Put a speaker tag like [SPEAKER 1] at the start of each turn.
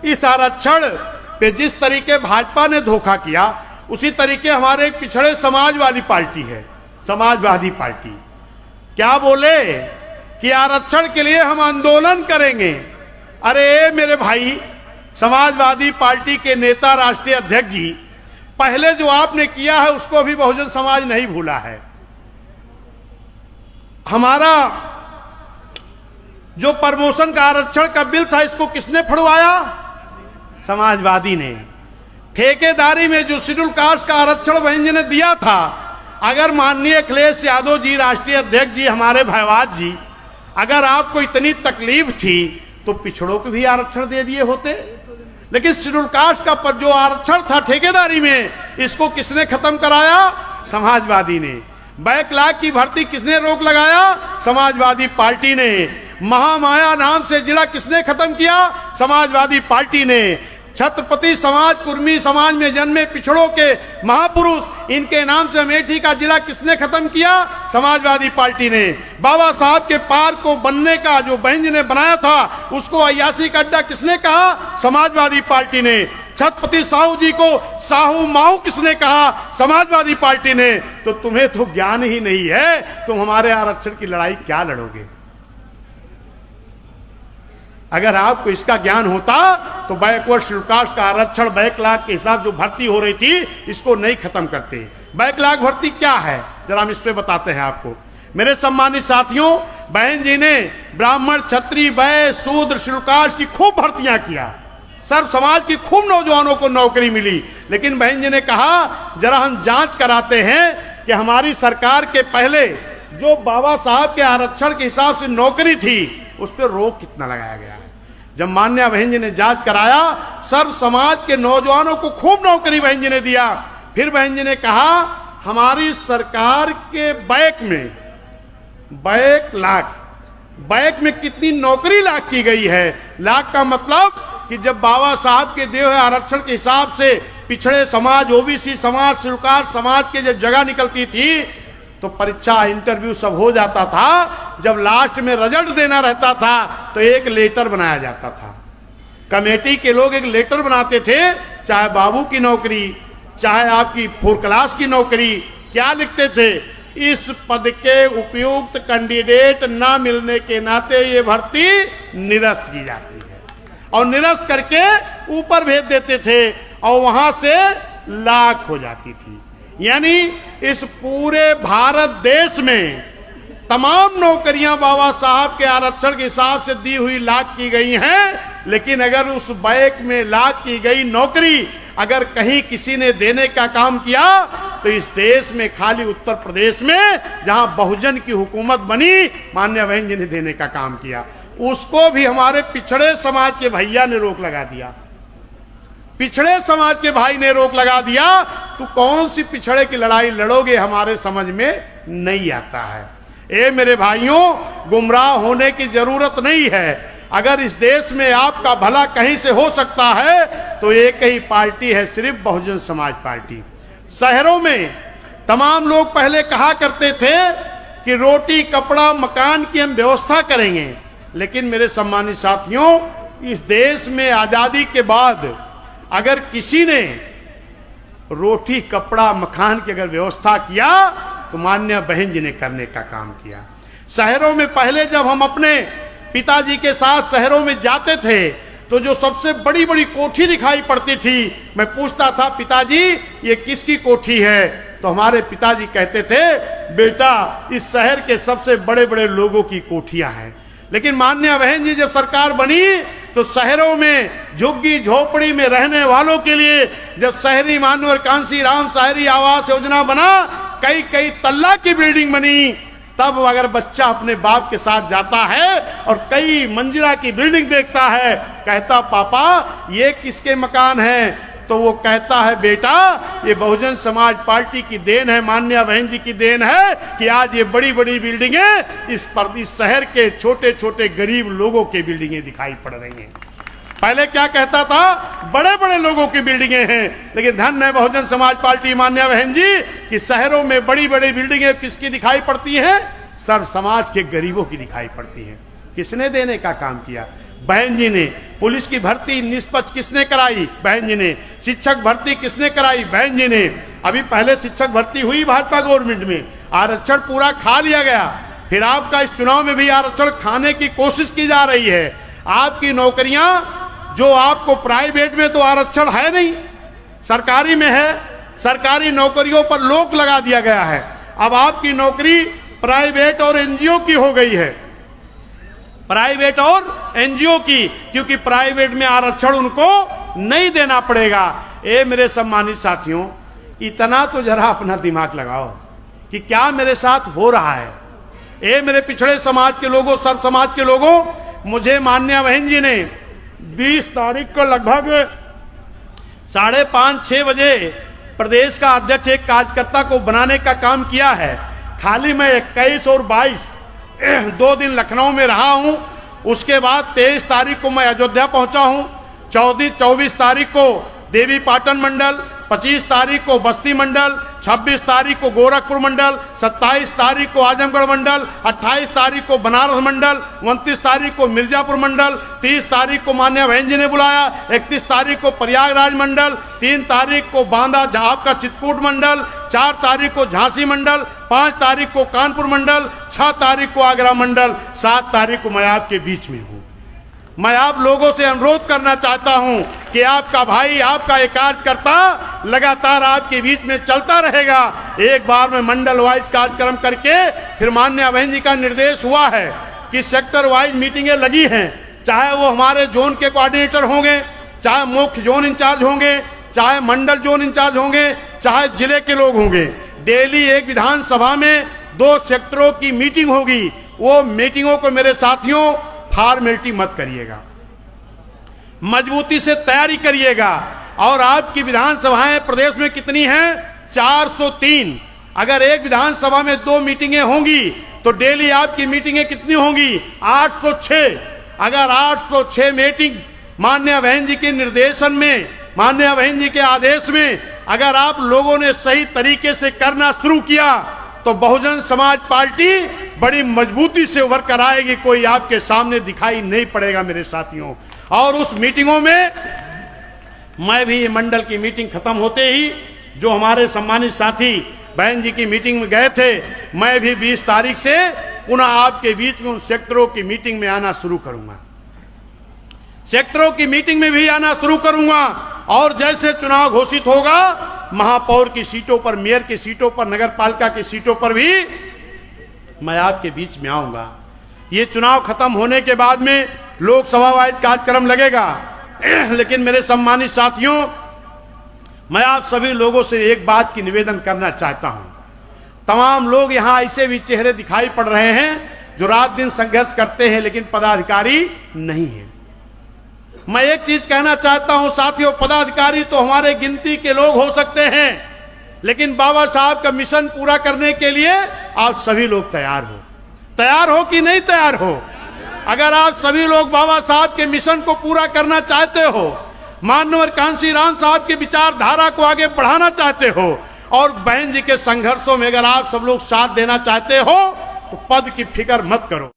[SPEAKER 1] इस आरक्षण पे जिस तरीके भाजपा ने धोखा किया, उसी तरीके हमारे एक पिछड़े समाजवादी पार्टी है, समाजवादी पार्टी क्या बोले कि आरक्षण के लिए हम आंदोलन करेंगे। अरे मेरे भाई, समाजवादी पार्टी के नेता, राष्ट्रीय अध्यक्ष जी, पहले जो आपने किया है उसको भी बहुजन समाज नहीं भूला है। हमारा जो प्रमोशन का आरक्षण का बिल था, इसको किसने फड़वाया? समाजवादी ने। ठेकेदारी में जो शेड्यूल कास्ट का आरक्षण बहन जी ने दिया था, अगर माननीय अखिलेश यादव जी, राष्ट्रीय अध्यक्ष जी, हमारे भाईवाद जी, अगर आपको इतनी तकलीफ थी तो पिछड़ों को भी आरक्षण दे दिए होते। लेकिन शेड्यूल कास्ट का जो आरक्षण था ठेकेदारी में, इसको किसने खत्म कराया? समाजवादी ने। बैकलॉग की भर्ती किसने रोक लगाया? समाजवादी पार्टी ने। महामाया नाम से जिला किसने खत्म किया? समाजवादी पार्टी ने। छत्रपति समाज, कुर्मी समाज में जन्मे पिछड़ों के महापुरुष, इनके नाम से अमेठी का जिला किसने खत्म किया? समाजवादी पार्टी ने। बाबा साहब के पार्क को बनने का जो बहन जी ने बनाया था, उसको अयासी का अड्डा किसने कहा? समाजवादी पार्टी ने। छत्रपति साहू जी को साहू माहू किसने कहा? समाजवादी पार्टी ने। तो तुम्हें तो ज्ञान ही नहीं है, तुम हमारे आरक्षण की लड़ाई क्या लड़ोगे? अगर आपको इसका ज्ञान होता तो बैकवर्ड शेड्यूल कास्ट का आरक्षण बैकलॉग के हिसाब जो भर्ती हो रही थी, इसको नहीं खत्म करते। बैकलॉग भर्ती क्या है, जरा हम इस पे बताते हैं आपको। मेरे सम्मानित साथियों, बहन जी ने ब्राह्मण, क्षत्रिय, वैश्य, शूद्र, शेड्यूल कास्ट की खूब भर्तियां किया, सर्व समाज की खूब नौजवानों को नौकरी मिली। लेकिन बहन जी ने कहा जरा हम जांच कराते हैं कि हमारी सरकार के पहले जो बाबा साहब के आरक्षण के हिसाब से नौकरी थी, उस पर रोक कितना लगाया गया है। जब मान्या बहन जी ने जांच कराया, सर्व समाज के नौजवानों को खूब नौकरी बहन जी ने दिया। फिर बहन जी ने कहा हमारी सरकार के बैक में कितनी नौकरी लाख की गई है। लाख का मतलब कि जब बाबा साहब के दिए हुए आरक्षण के हिसाब से पिछड़े समाज, ओबीसी समाज, शेड्यूल कास्ट समाज के जब जगह निकलती थी तो परीक्षा, इंटरव्यू सब हो जाता था। जब लास्ट में रिजल्ट देना रहता था तो एक लेटर बनाया जाता था। कमेटी के लोग एक लेटर बनाते थे, चाहे बाबू की नौकरी, चाहे आपकी 4 क्लास की नौकरी, क्या लिखते थे? इस पद के उपयुक्त कैंडिडेट ना मिलने के नाते ये भर्ती निरस्त की जाती है, और निरस्त करके ऊपर भेज देते थे, और वहां से लाख हो जाती थी। यानी इस पूरे भारत देश में तमाम नौकरियां बाबा साहब के आरक्षण के हिसाब से दी हुई लाख की गई हैं। लेकिन अगर उस बैक में लाख की गई नौकरी अगर कहीं किसी ने देने का काम किया तो इस देश में खाली उत्तर प्रदेश में, जहां बहुजन की हुकूमत बनी, माननीय बहन जी ने देने का काम किया। उसको भी हमारे पिछड़े समाज के भैया ने रोक लगा दिया। पिछड़े समाज के भाई ने रोक लगा दिया। तो कौन सी पिछड़े की लड़ाई लड़ोगे, हमारे समझ में नहीं आता है। ए मेरे भाइयों, गुमराह होने की जरूरत नहीं है। अगर इस देश में आपका भला कहीं से हो सकता है तो एक ही पार्टी है, सिर्फ बहुजन समाज पार्टी। शहरों में तमाम लोग पहले कहा करते थे कि रोटी, कपड़ा, मकान की हम व्यवस्था करेंगे। लेकिन मेरे सम्मानित साथियों, इस देश में आजादी के बाद अगर किसी ने रोटी, कपड़ा, मकान की अगर व्यवस्था किया तो मान्य बहन जी ने करने का काम किया। शहरों में पहले जब हम अपने पिताजी के साथ शहरों में जाते थे तो जो सबसे बड़ी बड़ी कोठी दिखाई पड़ती थी, मैं पूछता था पिताजी ये किसकी कोठी है? तो हमारे पिताजी कहते थे बेटा इस शहर के सबसे बड़े बड़े लोगों की कोठियां हैं। लेकिन मान्य बहन जी जब सरकार बनी तो शहरों में झुग्गी झोपड़ी में रहने वालों के लिए जब शहरी मानवर कांसी राम शहरी आवास योजना बना, कई कई तल्ला की बिल्डिंग बनी, तब अगर बच्चा अपने बाप के साथ जाता है और कई मंजिला की बिल्डिंग देखता है, कहता पापा ये किसके मकान हैं? तो वो कहता है बेटा ये बहुजन समाज पार्टी की देन है, मान्या बहन जी की देन है कि आज ये बड़ी बड़ी बिल्डिंगें इस शहर के छोटे छोटे गरीब लोगों की बिल्डिंगें दिखाई पड़ रही हैं। पहले क्या कहता था? बड़े बड़े लोगों की बिल्डिंगें हैं। लेकिन धन है बहुजन समाज पार्टी, मान्या बहन जी, कि शहरों में बड़ी बड़ी बिल्डिंगें किसकी दिखाई पड़ती हैं? सर्व समाज के गरीबों की दिखाई पड़ती हैं। किसने देने का काम किया? बहन जी ने। पुलिस की भर्ती निष्पक्ष किसने कराई? बहन जी ने। शिक्षक भर्ती किसने कराई? बहन जी ने। अभी पहले शिक्षक भर्ती हुई भाजपा गवर्नमेंट में, आरक्षण पूरा खा लिया गया। फिर आपका इस चुनाव में भी आरक्षण खाने की कोशिश की जा रही है। आपकी नौकरियां जो आपको प्राइवेट में तो आरक्षण है नहीं, सरकारी में है। सरकारी नौकरियों पर रोक लगा दिया गया है। अब आपकी नौकरी प्राइवेट और एनजीओ की हो गई है, प्राइवेट और एनजीओ की, क्योंकि प्राइवेट में आरक्षण उनको नहीं देना पड़ेगा। ए मेरे सम्मानित साथियों, इतना तो जरा अपना दिमाग लगाओ कि क्या मेरे साथ हो रहा है। ए मेरे पिछड़े समाज के लोगों, सर्व समाज के लोगों, मुझे माननीय बहन जी ने 20 तारीख को लगभग 5:30-6 बजे प्रदेश का अध्यक्ष एक कार्यकर्ता को बनाने का काम किया है। खाली मैं 21 और 22 2 दिन लखनऊ में रहा हूं। उसके बाद 23 तारीख को मैं अयोध्या पहुंचा हूं, 24 तारीख को देवी पाटन मंडल, 25 तारीख को बस्ती मंडल, 26 तारीख को गोरखपुर मंडल, 27 तारीख को आजमगढ़ मंडल, 28 तारीख को बनारस मंडल, 29 तारीख को मिर्जापुर मंडल, 30 तारीख को माननीय बहन जी ने बुलाया, 31 तारीख को प्रयागराज मंडल, 3 तारीख को बांदा आपका चित्रकूट मंडल, 4 तारीख को झांसी मंडल, 5 तारीख को कानपुर मंडल, 6 तारीख को आगरा मंडल, 7 तारीख को मैं आपके बीच में हूँ। मैं आप लोगों से अनुरोध करना चाहता हूं कि आपका भाई, आपका एक कार्यकर्ता लगातार आपके बीच में चलता रहेगा। एक बार में मंडल वाइज कार्यक्रम करके फिर माननीय बहन जी का निर्देश हुआ है कि सेक्टर वाइज मीटिंगें लगी हैं, चाहे वो हमारे जोन के कोऑर्डिनेटर होंगे, चाहे मुख्य जोन इंचार्ज होंगे, चाहे मंडल जोन इंचार्ज होंगे, चाहे जिले के लोग होंगे। डेली एक विधानसभा में 2 सेक्टरों की मीटिंग होगी। वो मीटिंगों को मेरे साथियों फॉर्मेलिटी मत करिएगा, मजबूती से तैयारी करिएगा। और आपकी विधानसभाएं प्रदेश में कितनी हैं? 403। अगर एक विधानसभा में 2 मीटिंगें होंगी तो डेली आपकी मीटिंगें कितनी होंगी? 806। अगर 806 मीटिंग माननीय बहन जी के निर्देशन में, माननीय बहन जी के आदेश में अगर आप लोगों ने सही तरीके से करना शुरू किया तो बहुजन समाज पार्टी बड़ी मजबूती से उभर कर आएगी। कोई आपके सामने दिखाई नहीं पड़ेगा मेरे साथियों। और उस मीटिंगों में मैं भी, ये मंडल की मीटिंग खत्म होते ही जो हमारे सम्मानित साथी बहन जी की मीटिंग में गए थे, मैं भी 20 तारीख से पुनः आपके बीच में उन सेक्टरों की मीटिंग में आना शुरू करूंगा। सेक्टरों की मीटिंग में भी आना शुरू करूंगा। और जैसे चुनाव घोषित होगा, महापौर की सीटों पर, मेयर की सीटों पर, नगर पालिका की सीटों पर भी मैं आपके बीच में आऊंगा। ये चुनाव खत्म होने के बाद में लोकसभा वाइज कार्यक्रम लगेगा। लेकिन मेरे सम्मानित साथियों, मैं आप सभी लोगों से एक बात की निवेदन करना चाहता हूं। तमाम लोग यहां ऐसे भी चेहरे दिखाई पड़ रहे हैं जो रात दिन संघर्ष करते हैं लेकिन पदाधिकारी नहीं है। मैं एक चीज कहना चाहता हूं साथियों, पदाधिकारी तो हमारे गिनती के लोग हो सकते हैं, लेकिन बाबा साहब का मिशन पूरा करने के लिए आप सभी लोग तैयार हो कि नहीं तैयार हो? अगर आप सभी लोग बाबा साहब के मिशन को पूरा करना चाहते हो, माननीय कांशीराम साहब की विचारधारा को आगे बढ़ाना चाहते हो, और बहन जी के संघर्षों में अगर आप सब लोग साथ देना चाहते हो, तो पद की फिक्र मत करो।